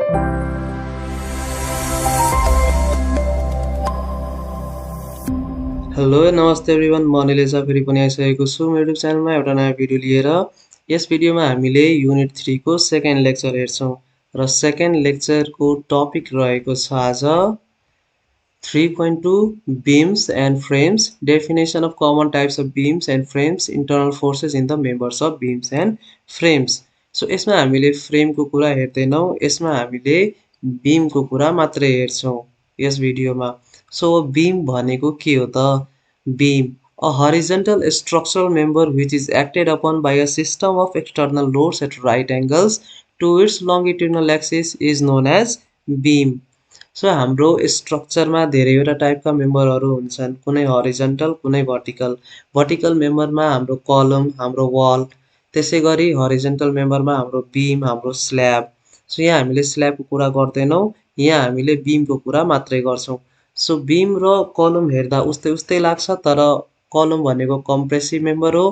Hello नमस्ते everyone, म निलेश झा फेरि पनि आइसकेको छु मेरो युट्युब च्यानलमा एउटा नयाँ भिडियो लिएर। यस भिडियोमा हामीले युनिट 3 को सेकेन्ड लेक्चर हेर्छौँ र सेकेन्ड लेक्चरको टपिक रहेको छ आज 3.2 beams and frames, definition of common types of beams and frames, internal forces in the members of beams and frames. So यसमा हामीले फ्रेमको कुरा हेर्दैनौँ, यसमा हामीले बीमको कुरा मात्रै हेर्छौँ यस भिडियोमा। सो बीम भनेको के हो त? Beam, a horizontal structural member which is acted upon by a system of external loads at right angles to its longitudinal axis is known as beam. So हाम्रो स्ट्रक्चरमा धेरैवटा टाइपका मेम्बरहरू हुन्छन्, कुनै हरिजन्टल कुनै भर्टिकल। भर्टिकल मेम्बरमा हाम्रो कलम, हाम्रो वाल, त्यसै गरी हरिजन्टल मेम्बरमा हाम्रो बीम, हाम्रो स्ल्याब। सो यहाँ हामीले स्ल्याबको कुरा गर्दैनौँ, यहाँ हामीले बीमको कुरा मात्रै गर्छौँ। सो बीम र कलम हेर्दा उस्तै उस्तै लाग्छ, तर कलम भनेको कम्प्रेसिभ मेम्बर हो,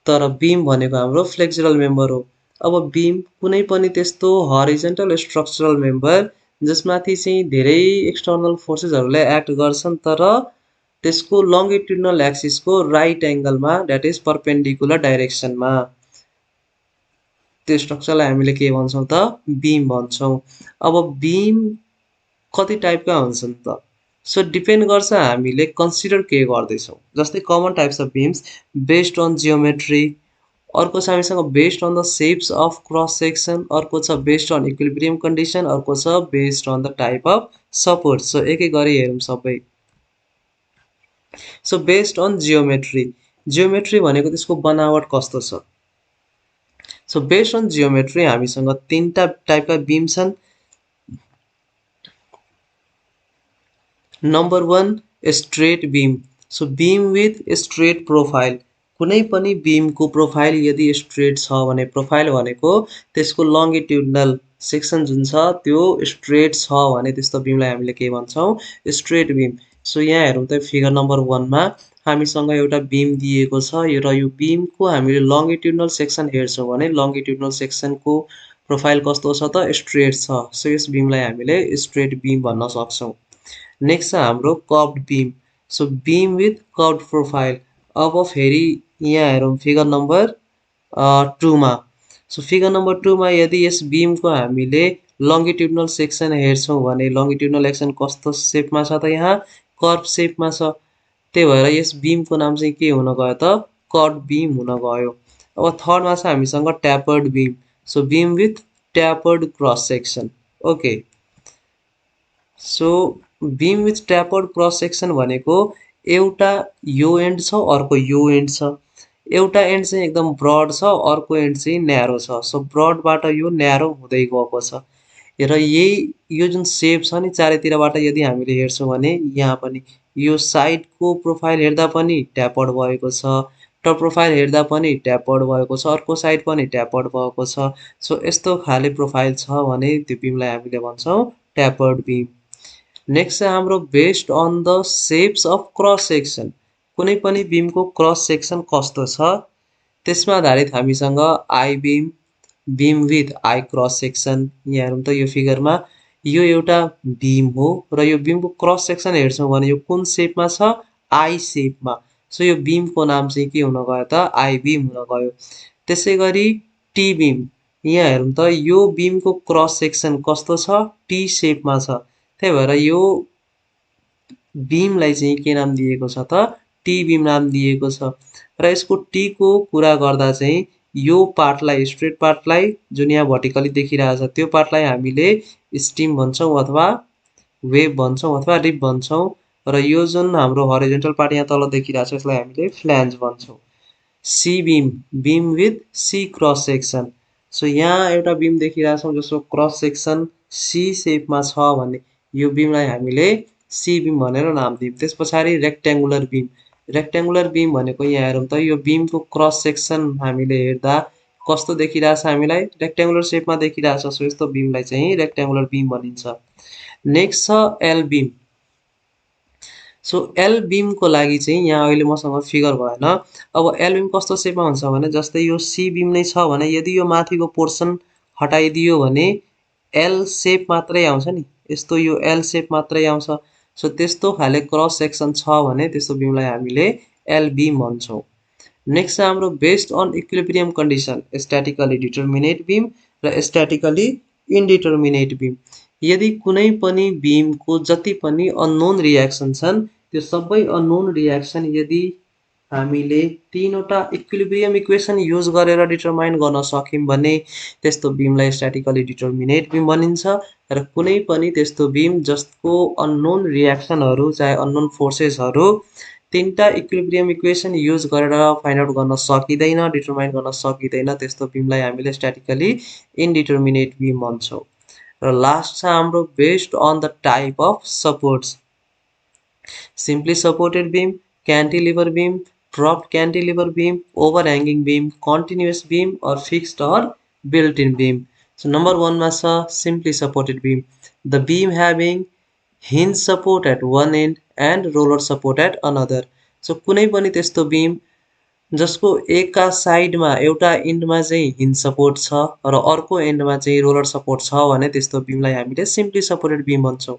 तर बीम भनेको हाम्रो फ्लेक्सुरल मेम्बर हो। अब बीम कुनै पनि त्यस्तो हरिजन्टल स्ट्रक्चरल मेम्बर जसमाथि चाहिँ धेरै एक्सटर्नल फोर्सेसहरूले एक्ट गर्छन्, तर त्यसको longitudinal एक्सिसको right एङ्गलमा, that is perpendicular डाइरेक्सनमा, त्यो स्ट्रक्चरलाई हामीले के भन्छौँ त? बीम भन्छौँ। अब बीम कति टाइपका हुन्छन् त? सो डिपेन्ड गर्छ हामीले कन्सिडर के गर्दैछौँ। जस्तै common types of beams based on geometry, अर्को छ हामीसँग based on the shapes of cross section, अर्को छ बेस्ड अन इक्विलिब्रियम कन्डिसन, अर्को छ based on the type of support. So एक एक गरी हेरौँ सबै। So based on geometry, geometry भनेको त्यसको बनावट कस्तो छ। सो बेस्ड अन जियोमेट्री हामीसँग तीनटा टाइपका बीम छन्। Number 1 straight beam. So beam with straight profile, कुनै पनि बीमको प्रोफाइल यदि स्ट्रेट छ भने, प्रोफाइल भनेको त्यसको लङ्गिट्युडनल सेक्सन जुन छ त्यो स्ट्रेट छ भने त्यस्तो बीमलाई हामीले के भन्छौँ? Straight beam. सो यहाँ हेरौँ त फिगर नम्बर 1 मा हामीसँग एउटा बीम दिएको छ र यो बीमको हामीले लङ्गिट्युडनल सेक्सन हेर्छौँ भने लङ्गिट्युडनल सेक्सनको प्रोफाइल कस्तो छ त? स्ट्रेट छ। सो यस बीमलाई हामीले स्ट्रेट बीम भन्न सक्छौँ। नेक्स्ट छ हाम्रो curved beam. So beam with curved profile. अब फेरि यहाँ हेरौँ फिगर नम्बर 2 मा। सो फिगर नम्बर 2 मा यदि यस बीमको हामीले लङ्गिट्युडनल सेक्सन हेर्छौँ भने लङ्गिट्युडनल सेक्सन कस्तो सेपमा छ त? यहाँ कर्भ सेपमा छ। त्यही भएर यस बीमको नाम चाहिँ के हुन गयो त? कर्भ्ड बीम हुन गयो। अब थर्डमा छ हामीसँग tapered beam. So beam with tapered cross section. Okay, so beam with tapered cross section भनेको एउटा यो एन्ड छ, अर्को यो एन्ड छ। एउटा एन्ड चाहिँ एकदम ब्रड छ, अर्को एन्ड चाहिँ न्यारो छ। सो ब्रडबाट यो न्यारो हुँदै गएको छ र यो जुन सेप छ नि चारैतिरबाट यदि हामीले हेर्छौँ भने यहाँ पनि यो साइडको प्रोफाइल हेर्दा पनि ट्यापर्ड भएको छ, टप प्रोफाइल हेर्दा पनि ट्यापर्ड भएको छ, अर्को साइड पनि ट्यापर्ड भएको छ। सो यस्तो खाले प्रोफाइल छ भने त्यो बीमलाई हामीले भन्छौँ ट्यापर्ड बीम। नेक्स्ट छ हाम्रो based on the shapes of cross section. कुनै पनि बीमको क्रस सेक्सन कस्तो छ त्यसमा आधारित हामीसँग I beam, beam with I cross section. यहाँ हेरौँ त यो फिगरमा यो एउटा बीम हो र यो बीमको क्रस सेक्सन हेर्छौँ भने यो कुन सेपमा छ? आई सेपमा। सो यो बीमको नाम चाहिँ के हुन गयो त? आई बीम हुन गयो। त्यसै गरी टी बीम, यहाँ हेरौँ त यो बीमको क्रस सेक्सन कस्तो छ? टी सेपमा छ। त्यही भएर यो बीमलाई चाहिँ के नाम दिएको छ त? टी बीम नाम दिएको छ। र यसको टीको कुरा गर्दा चाहिँ यो पार्टलाई, स्ट्रेट पार्टलाई जुन यहाँ भर्टिकली देखिरहेछ त्यो पार्टलाई हामीले स्टिम भन्छौँ अथवा वेभ भन्छौँ अथवा रिब भन्छौँ र यो जुन हाम्रो हरिजन्टल पार्ट यहाँ तल देखिरहेछ यसलाई हामीले फ्ल्यान्ज भन्छौँ। C beam, beam with C cross section. So यहाँ एउटा बीम देखिरहेछौँ जसको क्रस सेक्सन सी सेपमा छ भने यो बीमलाई हामीले सी बीम भनेर नाम दियौँ। त्यस पछाडि रेक्ट्याङ्गुलर बीम। रेक्ट्याङ्गुलर बीम भनेको यहाँ हेरौँ त यो बीमको क्रस सेक्सन हामीले हेर्दा कस्तो देखिरहेछ? हामीलाई रेक्ट्याङ्गुलर सेपमा देखिरहेछ। सो यस्तो बीमलाई चाहिँ रेक्ट्याङ्गुलर बीम भनिन्छ। नेक्स्ट छ एल बीम। सो एल बीमको लागि चाहिँ यहाँ अहिले मसँग फिगर भएन। अब एल बीम कस्तो सेपमा हुन्छ भने जस्तै यो सी बीम नै छ भने यदि यो माथिको पोर्सन हटाइदियो भने एल सेप मात्रै आउँछ नि, यस्तो यो एल सेप मात्रै आउँछ। सो त्यस्तो खाले क्रस सेक्सन छ भने त्यस्तो बिमलाई हामीले एल बिम भन्छौँ। नेक्स्ट छ हाम्रो based on equilibrium condition statically determinate beam र स्ट्याटिकली इन्डिटर्मिनेट बिम। यदि कुनै पनि बिमको जति पनि अननोन रियाक्सन छन् त्यो सबै अननोन रियाक्सन यदि हामीले तीनवटा इक्विलिब्रियम इक्वेसन युज गरेर डिटरमाइन गर्न सक्यौँ भने त्यस्तो बिमलाई स्ट्याटिकली डिटर्मिनेट बिम भनिन्छ। र कुनै पनि त्यस्तो बिम जसको अननोन रियाक्सनहरू चाहे अननोन फोर्सेसहरू तीनटा इक्विलिब्रियम इक्वेसन युज गरेर फाइन्ड आउट गर्न सकिँदैन, डिटरमाइन गर्न सकिँदैन, त्यस्तो बिमलाई हामीले स्ट्याटिकली इन्डिटर्मिनेट बिम भन्छौँ। र लास्ट छ हाम्रो based on the type of supports simply supported beam, cantilever beam, propped cantilever beam, overhanging beam, continuous beam, or fixed or built-in beam. So number one masa simply supported beam. The beam having hinge support at one end and roller support at another. So कुनै पनि त्यस्तो beam जसको एका साइडमा एउटा एन्डमा चाहिँ hinge support छ र अर्को एन्डमा चाहिँ रोलर सपोर्ट छ भने त्यस्तो बिमलाई हामीले सिम्पली सपोर्टेड बिम भन्छौँ।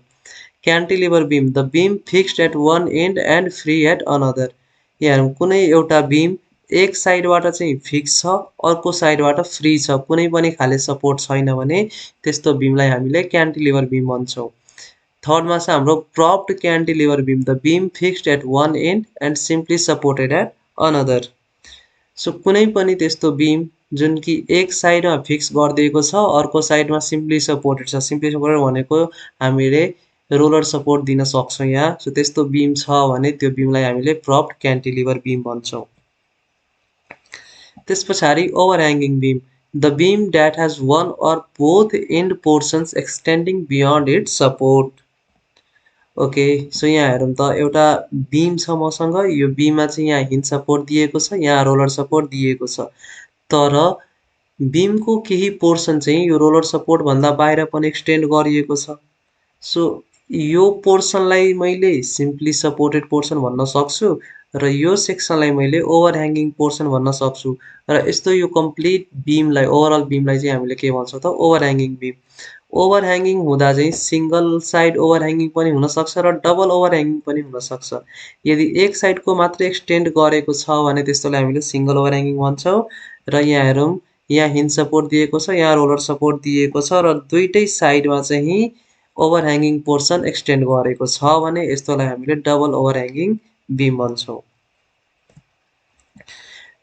Cantilever beam the beam fixed at one end and free at another. यहाँ कुनै एउटा बिम एक साइडबाट चाहिँ फिक्स छ अर्को साइडबाट फ्री छ, कुनै पनि खाले सपोर्ट छैन भने त्यस्तो बिमलाई हामीले क्यान्टिलिभर बिम भन्छौँ। थर्डमा छ हाम्रो propped cantilever beam the beam fixed at one end and simply supported at another. So कुनै पनि त्यस्तो बिम जुन कि एक साइडमा फिक्स गरिदिएको छ अर्को साइडमा सिम्पली सपोर्टेड छ। सिम्पली सपोर्टेड भनेको हामीले रोलर सपोर्ट दिन सक्छौँ यहाँ। सो त्यस्तो बिम छ भने त्यो बिमलाई हामीले प्रप्ड क्यान्टिलिभर बिम भन्छौँ। त्यस पछाडि overhanging beam the beam that has one or both end portions extending beyond its support. Okay, so यहाँ हेरौँ त एउटा बिम छ मसँग, यो बिममा चाहिँ यहाँ हिन्ज सपोर्ट दिएको छ, यहाँ रोलर सपोर्ट दिएको छ, तर बिमको केही पोर्सन चाहिँ यो रोलर सपोर्ट भन्दा बाहिर पनि एक्सटेन्ड गरिएको छ। सो यो पोर्सनलाई मैले सिम्पली सपोर्टेड पोर्सन भन्न सक्छु र यो सेक्सनलाई मैले ओभरह्याङ्गिङ पोर्सन भन्न सक्छु। र यस्तो यो कम्प्लिट बिमलाई ओभरअल बिमलाई चाहिँ हामीले के भन्छौँ त ओभरह्याङ्गिङ बिम। ओभरह्याङ्गिङ हुँदा चाहिँ सिङ्गल साइड ओभरह्याङ्गिङ पनि हुनसक्छ र डबल ओभरह्याङ्गिङ पनि हुनसक्छ। यदि एक साइडको मात्रै एक्सटेन्ड गरेको छ भने त्यस्तोलाई हामीले सिङ्गल ओभरह्याङ्गिङ भन्छौँ। र यहाँ हेरौँ, यहाँ हिन्ज सपोर्ट दिएको छ, यहाँ रोलर सपोर्ट दिएको छ र दुईटै साइडमा चाहिँ ओभरह्याङ्गिङ पोर्सन एक्सटेन्ड गरेको छ भने यस्तोलाई हामीले डबल ओभरह्याङ्गिङ बिम भन्छौँ।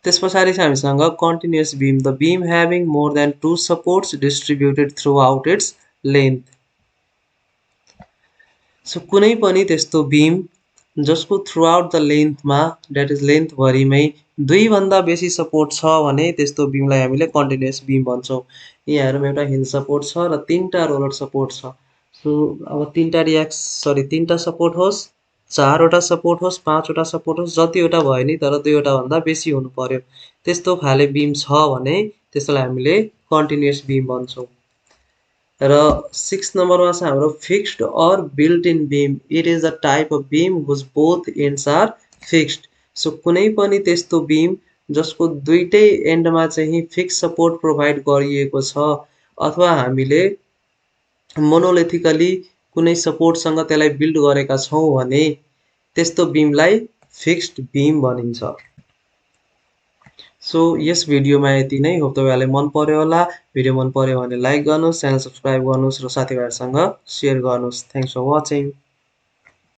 त्यस पछाडि छ हामीसँग continuous beam the beam having more than two supports distributed throughout its length. So कुनै पनि त्यस्तो बिम जसको थ्रु आउट द लेन्थमा द्याट इज लेन्थभरिमै दुईभन्दा बेसी सपोर्ट छ भने त्यस्तो बिमलाई हामीले कन्टिन्युअस बिम भन्छौँ। यहाँ हेरौँ, एउटा हिन्ज सपोर्ट छ र तीनटा रोलर सपोर्ट छ। सो अब तीनटा सपोर्ट होस्, चारवटा सपोर्ट होस्, पाँचवटा सपोर्ट होस्, जतिवटा भयो नि, तर दुईवटा भन्दा बेसी हुनु पर्यो। त्यस्तो खाले बिम छ भने त्यसलाई हामीले कन्टिन्युअस बिम भन्छौँ। र 6 नम्बरमा छ हाम्रो fixed or built in beam it is a type of beam whose both ends are fixed. So कुनै पनि त्यस्तो बिम जसको दुईटै एन्डमा चाहिँ फिक्स सपोर्ट प्रोभाइड गरिएको छ अथवा हामीले मोनोलिथिकली कुनै सपोर्टसँग त्यसलाई बिल्ड गरेका छौँ भने त्यस्तो बिमलाई फिक्स्ड बिम भनिन्छ। सो यस भिडियोमा यति नै। होप तपाईँहरूलाई मन पर्यो होला। भिडियो मन पर्यो भने लाइक गर्नुहोस्, च्यानल सब्सक्राइब गर्नुहोस् र साथीभाइहरूसँग सेयर गर्नुहोस्। Thanks for watching.